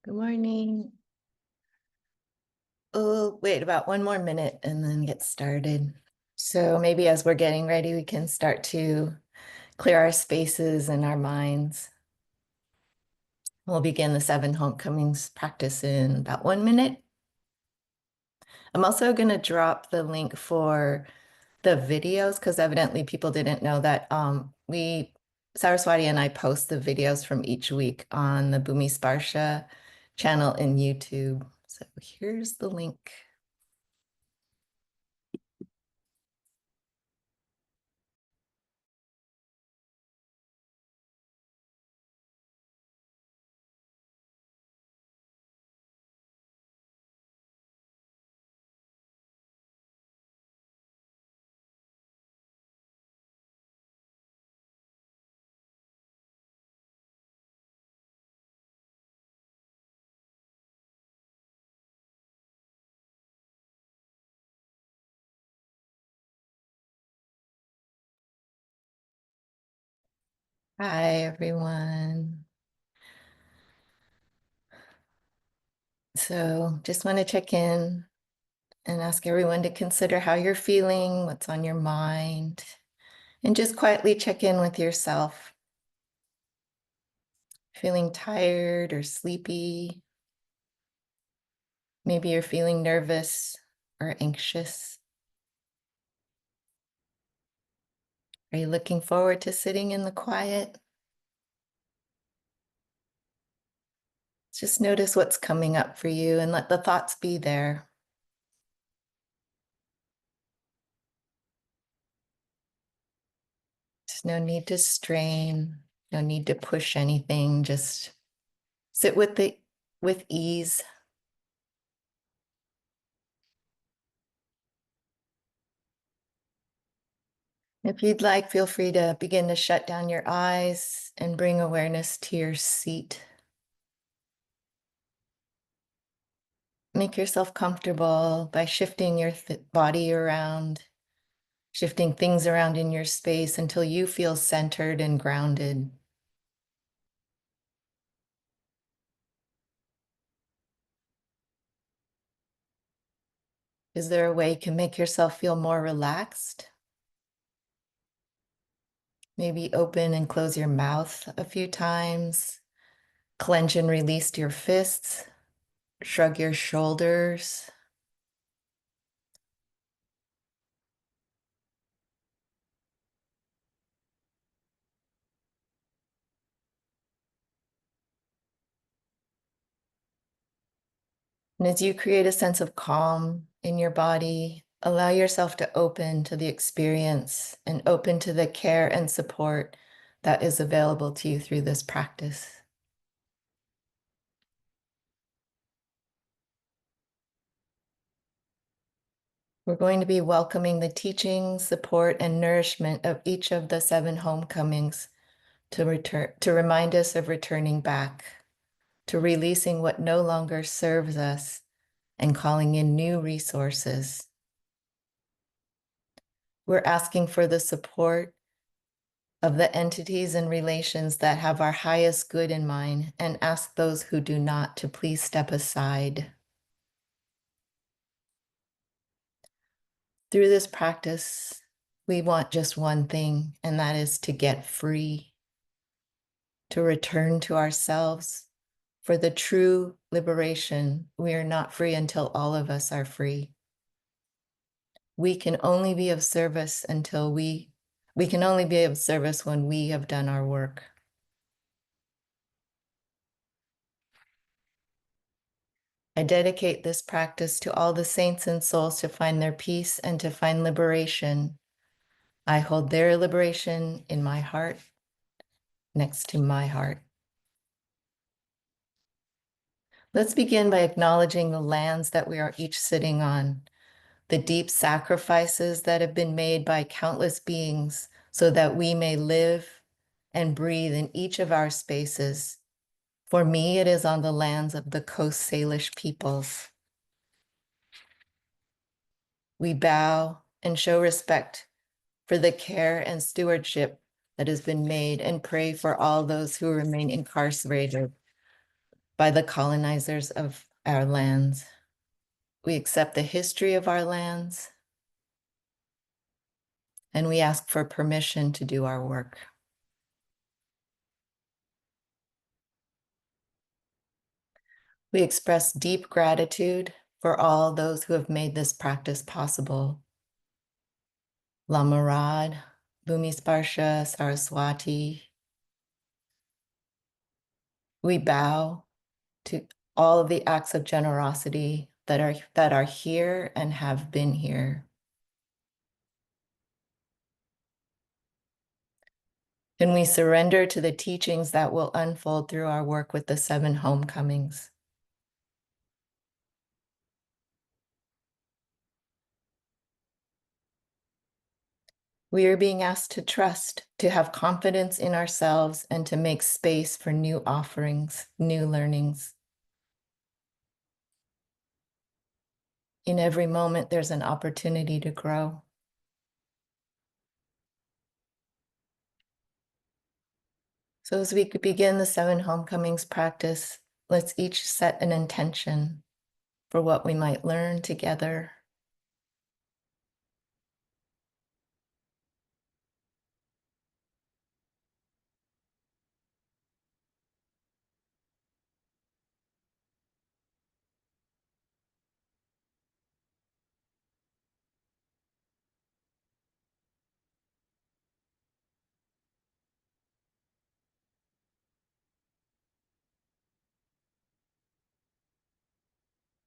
Good morning. Oh, wait about one more minute and then get started. So maybe as we're getting ready, we can start to clear our spaces and our minds. We'll begin the 7 homecomings practice in about 1 minute. I'm also going to drop the link for the videos because evidently people didn't know that Saraswati and I post the videos from each week on the Bhumi Sparsha channel in YouTube. So here's the link. Hi, everyone. So just want to check in and ask everyone to consider how you're feeling, what's on your mind, and just quietly check in with yourself. Feeling tired or sleepy? Maybe you're feeling nervous or anxious. Are you looking forward to sitting in the quiet? Just notice what's coming up for you and let the thoughts be there. There's no need to strain, no need to push anything. Just sit with ease. If you'd like, feel free to begin to shut down your eyes and bring awareness to your seat. Make yourself comfortable by shifting your body around, shifting things around in your space until you feel centered and grounded. Is there a way you can make yourself feel more relaxed? Maybe open and close your mouth a few times, clench and release your fists, shrug your shoulders. And as you create a sense of calm in your body, allow yourself to open to the experience and open to the care and support that is available to you through this practice. We're going to be welcoming the teaching, support, and nourishment of each of the 7 homecomings to remind us of returning back, to releasing what no longer serves us, and calling in new resources. We're asking for the support of the entities and relations that have our highest good in mind and ask those who do not to please step aside. Through this practice, we want just one thing, and that is to get free, to return to ourselves. For the true liberation, we are not free until all of us are free. We can only be of service until we can only be of service when we have done our work. I dedicate this practice to all the saints and souls to find their peace and to find liberation. I hold their liberation in my heart, next to my heart. Let's begin by acknowledging the lands that we are each sitting on, the deep sacrifices that have been made by countless beings so that we may live and breathe in each of our spaces. For me, it is on the lands of the Coast Salish peoples. We bow and show respect for the care and stewardship that has been made and pray for all those who remain incarcerated. by the colonizers of our lands. We accept the history of our lands, and we ask for permission to do our work. We express deep gratitude for all those who have made this practice possible. Lama Rod, Bhumi Sparsha, Saraswati. We bow to all of the acts of generosity that are here and have been here. And we surrender to the teachings that will unfold through our work with the 7 homecomings. We are being asked to trust, to have confidence in ourselves, and to make space for new offerings, new learnings. In every moment, there's an opportunity to grow. So as we begin the 7 homecomings practice, let's each set an intention for what we might learn together.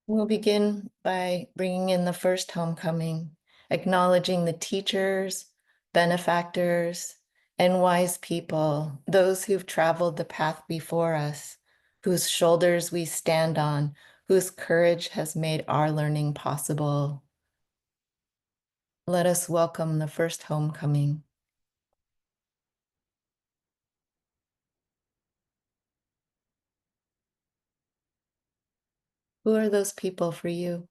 We'll begin by bringing in the first homecoming, acknowledging the teachers, benefactors, and wise people, those who've traveled the path before us, whose shoulders we stand on, whose courage has made our learning possible. Let us welcome the first homecoming. Who are those people for you?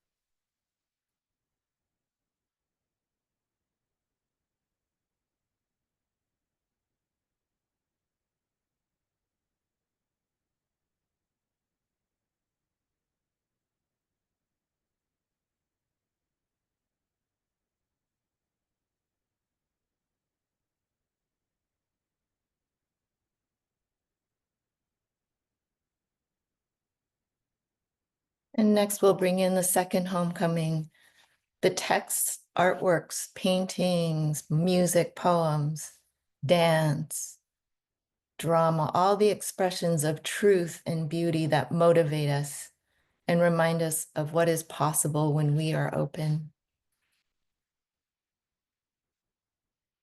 And next we'll bring in the second homecoming, the texts, artworks, paintings, music, poems, dance, drama, all the expressions of truth and beauty that motivate us and remind us of what is possible when we are open.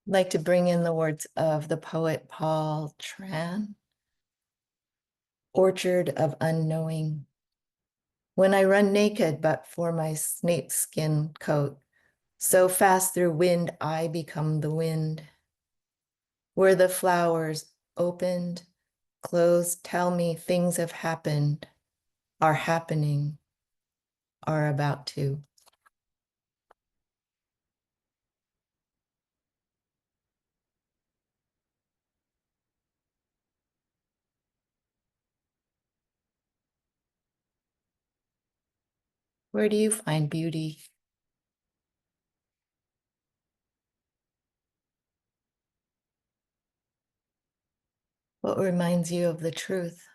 I'd like to bring in the words of the poet Paul Tran, Orchard of Unknowing. When I run naked but for my snakeskin coat, so fast through wind I become the wind. Where the flowers opened, closed, tell me things have happened, are happening, are about to. Where do you find beauty? What reminds you of the truth?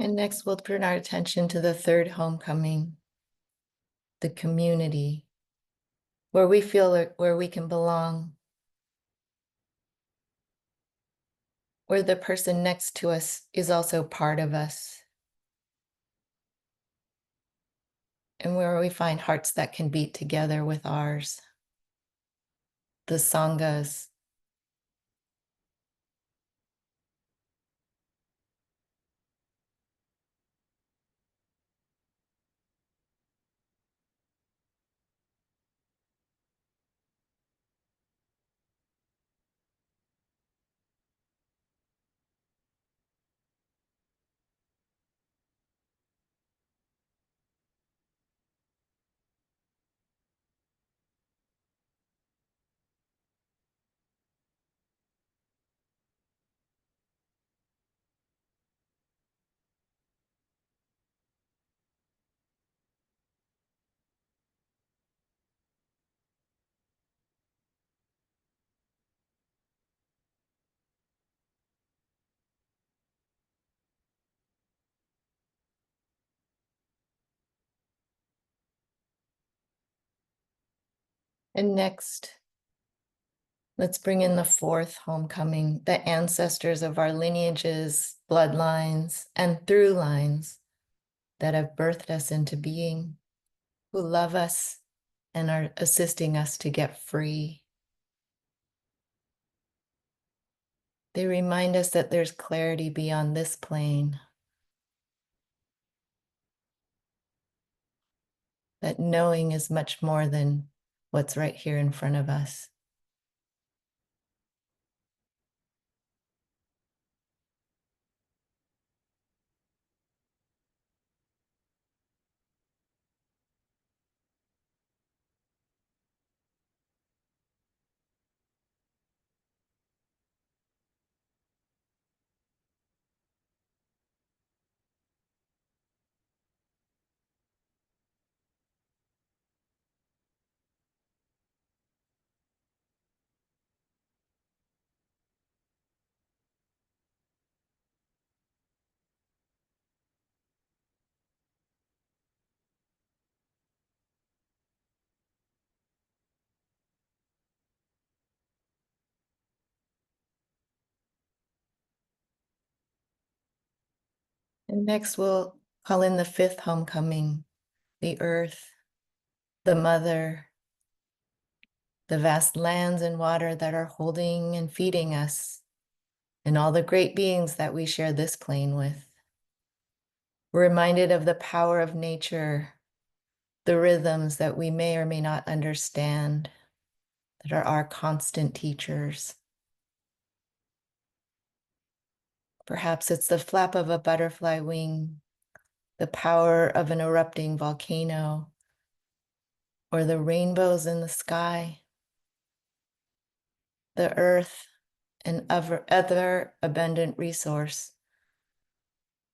And next we'll turn our attention to the third homecoming, the community, where we feel where we can belong, where the person next to us is also part of us, and where we find hearts that can beat together with ours, the sanghas. And next, let's bring in the fourth homecoming, the ancestors of our lineages, bloodlines, and through lines that have birthed us into being, who love us and are assisting us to get free. They remind us that there's clarity beyond this plane, that knowing is much more than what's right here in front of us. And next, we'll call in the fifth homecoming, the earth, the mother, the vast lands and water that are holding and feeding us, and all the great beings that we share this plane with. We're reminded of the power of nature, the rhythms that we may or may not understand, that are our constant teachers. Perhaps it's the flap of a butterfly wing, the power of an erupting volcano, or the rainbows in the sky, the earth, and other abundant resource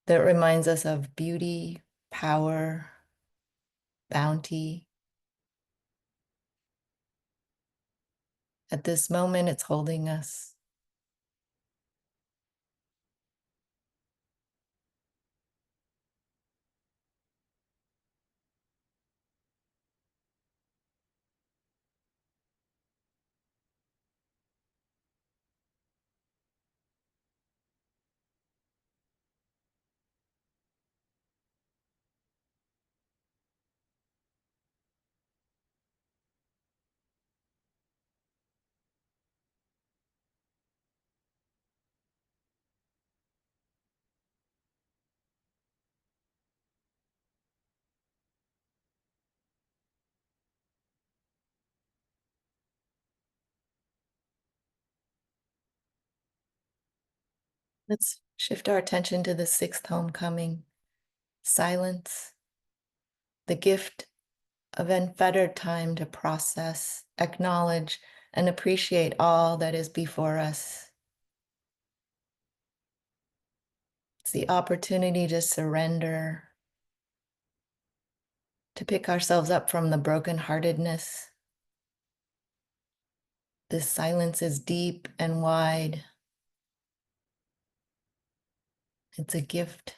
that reminds us of beauty, power, bounty. At this moment, it's holding us. Let's shift our attention to the sixth homecoming, silence, the gift of unfettered time to process, acknowledge, and appreciate all that is before us. It's the opportunity to surrender, to pick ourselves up from the brokenheartedness. This silence is deep and wide. It's a gift.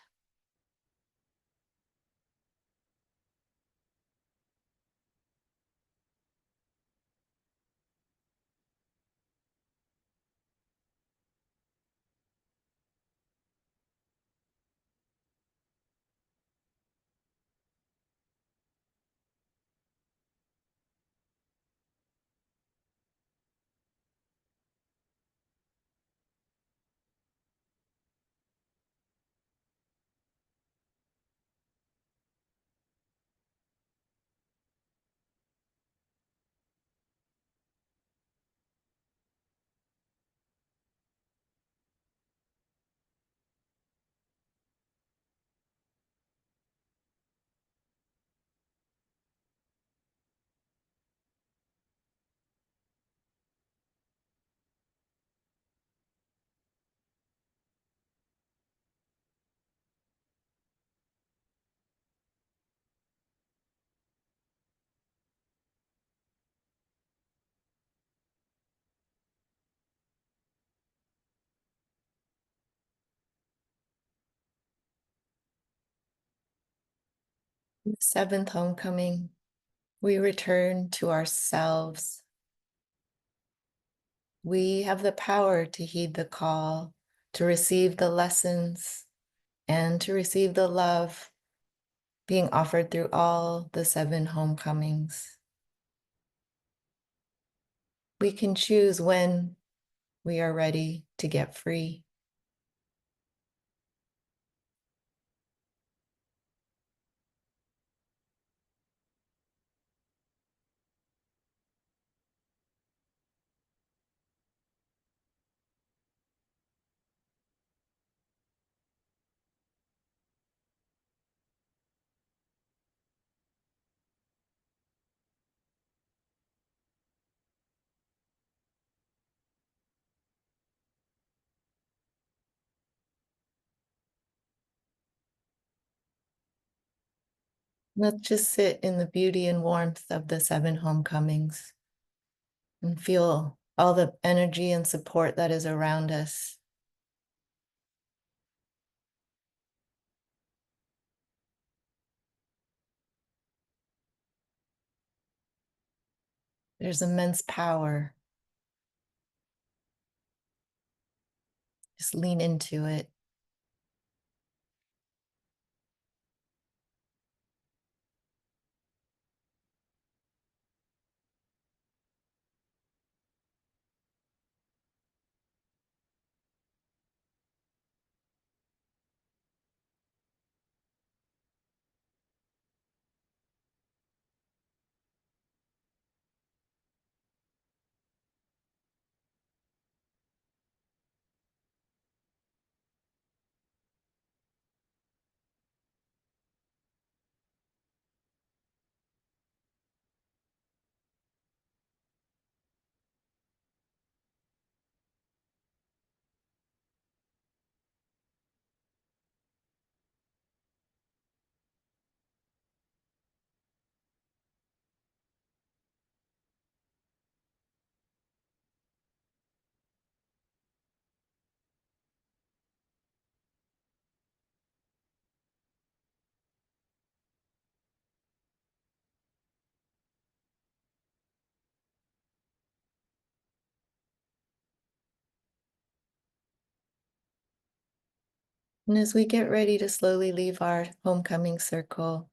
The seventh homecoming, We return to ourselves. We have the power to heed the call, to receive the lessons, and to receive the love being offered through all the 7 homecomings. We can choose when we are ready to get free. Let's just sit in the beauty and warmth of the 7 homecomings and feel all the energy and support that is around us. There's immense power. Just lean into it. And as we get ready to slowly leave our homecoming circle,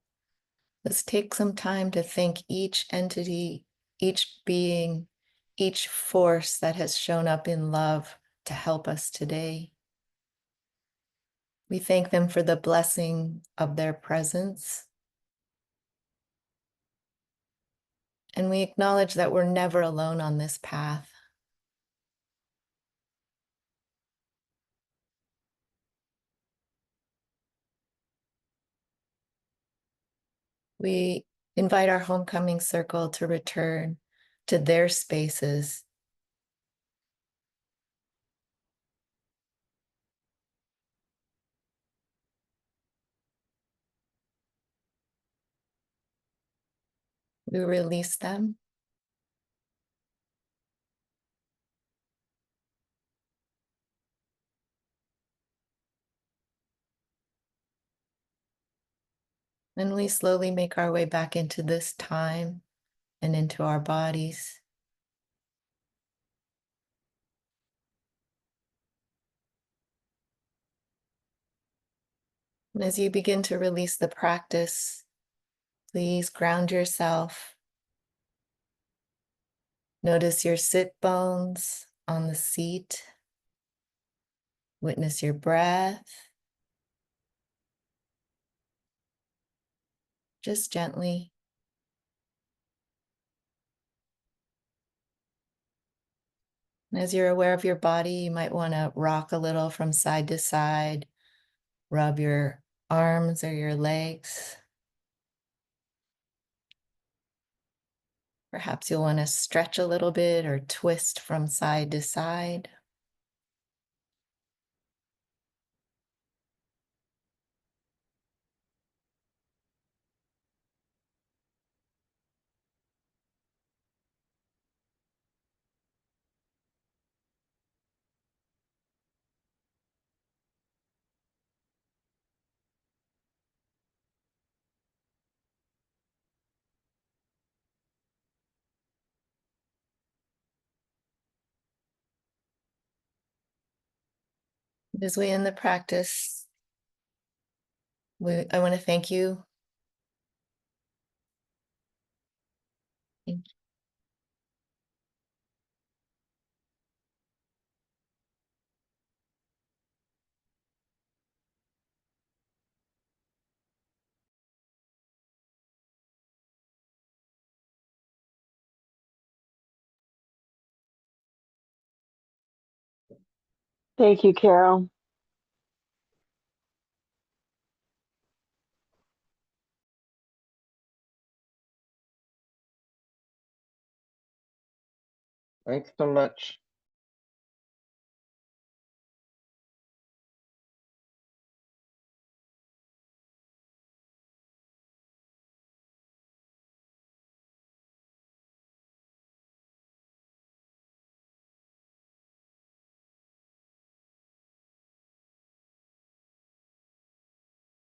let's take some time to thank each entity, each being, each force that has shown up in love to help us today. We thank them for the blessing of their presence. And we acknowledge that we're never alone on this path. We invite our homecoming circle to return to their spaces. We release them. And we slowly make our way back into this time and into our bodies. And as you begin to release the practice, please ground yourself. Notice your sit bones on the seat. Witness your breath. Just gently. And as you're aware of your body, you might want to rock a little from side to side, rub your arms or your legs. Perhaps you'll want to stretch a little bit or twist from side to side. As we end the practice, I want to thank you. Thank you, Carol. Thanks so much.